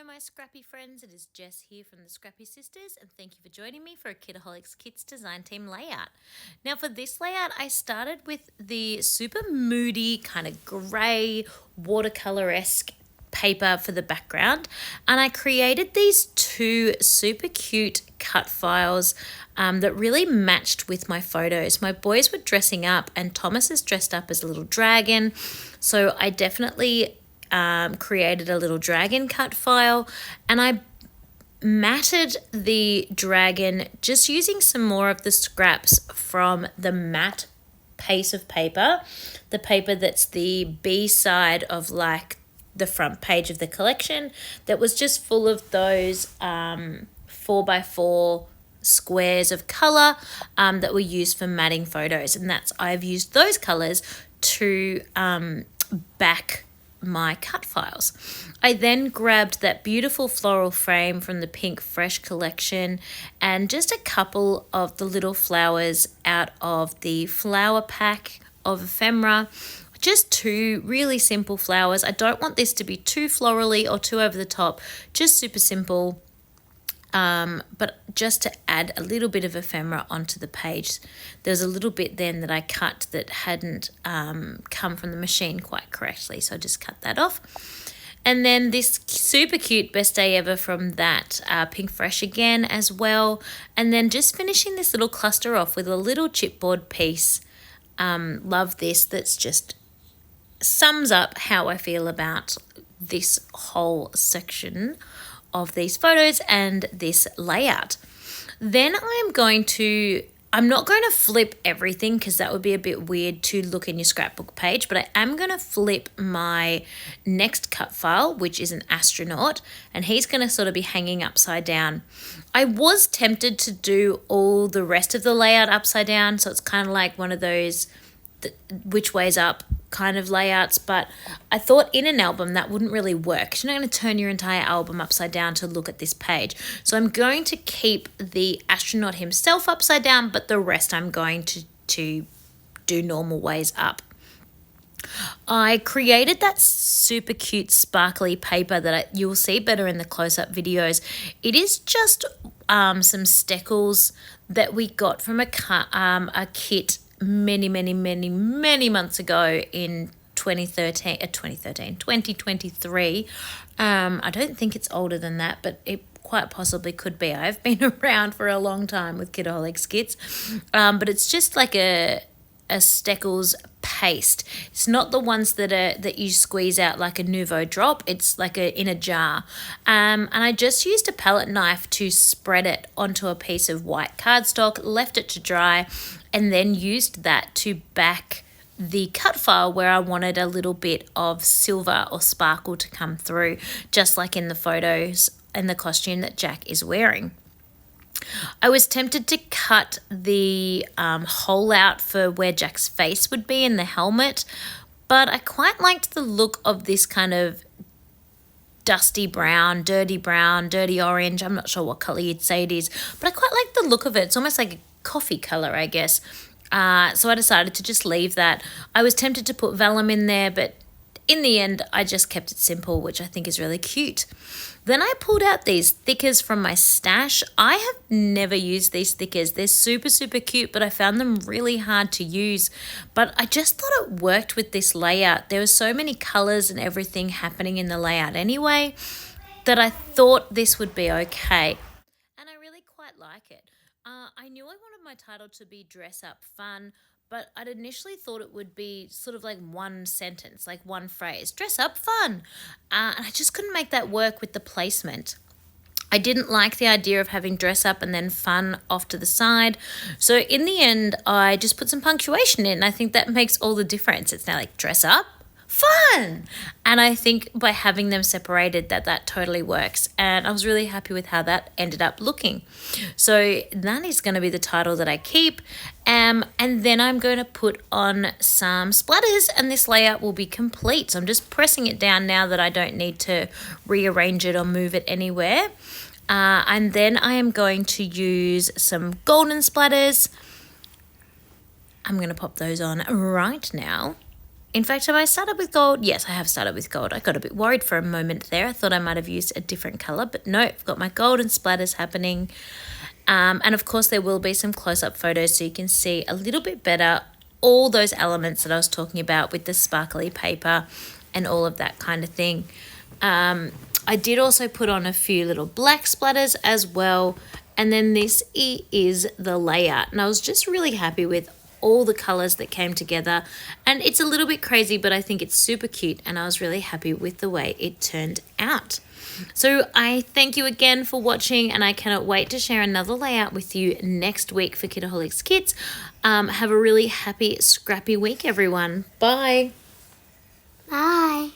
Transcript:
Hello my Scrappy friends, it is Jess here from the Scrappy Sisters and thank you for joining me for a Kitaholic Kits design team layout. Now for this layout I started with the super moody kind of grey watercolour-esque paper for the background and I created these two super cute cut files that really matched with my photos. My boys were dressing up and Thomas is dressed up as a little dragon, so I definitely created a little dragon cut file and I matted the dragon just using some more of the scraps from the matte piece of paper, the paper that's the B side of like the front page of the collection that was just full of those 4x4 squares of color that were used for matting photos, and I've used those colors to back my cut files. I then grabbed that beautiful floral frame from the Pink Fresh collection and just a couple of the little flowers out of the flower pack of ephemera. Just two really simple flowers. I don't want this to be too florally or too over the top, just super simple. But just to add a little bit of ephemera onto the page. There's a little bit then that I cut that hadn't come from the machine quite correctly, so I just cut that off. And then this super cute Best Day Ever from that Pink Fresh again as well. And then just finishing this little cluster off with a little chipboard piece. Love this, that's just sums up how I feel about this whole section of these photos and this layout. Then I'm not going to flip everything because that would be a bit weird to look in your scrapbook page, but I am going to flip my next cut file, which is an astronaut, and he's going to sort of be hanging upside down. I was tempted to do all the rest of the layout upside down, so it's kind of like one of those which way's up kind of layouts, but I thought in an album that wouldn't really work. You're not going to turn your entire album upside down to look at this page. So I'm going to keep the astronaut himself upside down, but the rest I'm going to do normal ways up. I created that super cute sparkly paper that you'll see better in the close-up videos. It is just some steckles that we got from a kit many months ago in 2023. I don't think it's older than that, but it quite possibly could be. I've been around for a long time with Kitaholic Kits, but it's just like a Steckles paste. It's not the ones that you squeeze out like a Nouveau drop. It's like in a jar. And I just used a palette knife to spread it onto a piece of white cardstock, left it to dry, and then used that to back the cut file where I wanted a little bit of silver or sparkle to come through, just like in the photos and the costume that Jack is wearing. I was tempted to cut the hole out for where Jack's face would be in the helmet, but I quite liked the look of this kind of dusty brown, dirty orange. I'm not sure what color you'd say it is, but I quite like the look of it. It's almost like a coffee color, I guess. So I decided to just leave that. I was tempted to put vellum in there, but in the end, I just kept it simple, which I think is really cute. Then I pulled out these thickers from my stash. I have never used these thickers. They're super cute, but I found them really hard to use. But I just thought it worked with this layout. There were so many colors and everything happening in the layout anyway that I thought this would be okay. And I really quite like it. I knew I wanted my title to be Dress Up Fun, but I'd initially thought it would be sort of like one sentence, like one phrase, dress up fun. And I just couldn't make that work with the placement. I didn't like the idea of having dress up and then fun off to the side. So in the end, I just put some punctuation in. I think that makes all the difference. It's now like dress up, fun. And I think by having them separated that totally works. And I was really happy with how that ended up looking. So that is going to be the title that I keep. And then I'm going to put on some splatters and this layout will be complete. So I'm just pressing it down now that I don't need to rearrange it or move it anywhere. And then I am going to use some golden splatters. I'm going to pop those on right now. In fact, have I started with gold? Yes, I have started with gold. I got a bit worried for a moment there. I thought I might have used a different colour, but no, I've got my golden splatters happening. And of course, there will be some close-up photos so you can see a little bit better all those elements that I was talking about with the sparkly paper and all of that kind of thing. I did also put on a few little black splatters as well. And then this is the layout. And I was just really happy with all the colours that came together. And it's a little bit crazy, but I think it's super cute. And I was really happy with the way it turned out. So I thank you again for watching, and I cannot wait to share another layout with you next week for Kitaholic Kits. Have a really happy, scrappy week, everyone. Bye. Bye.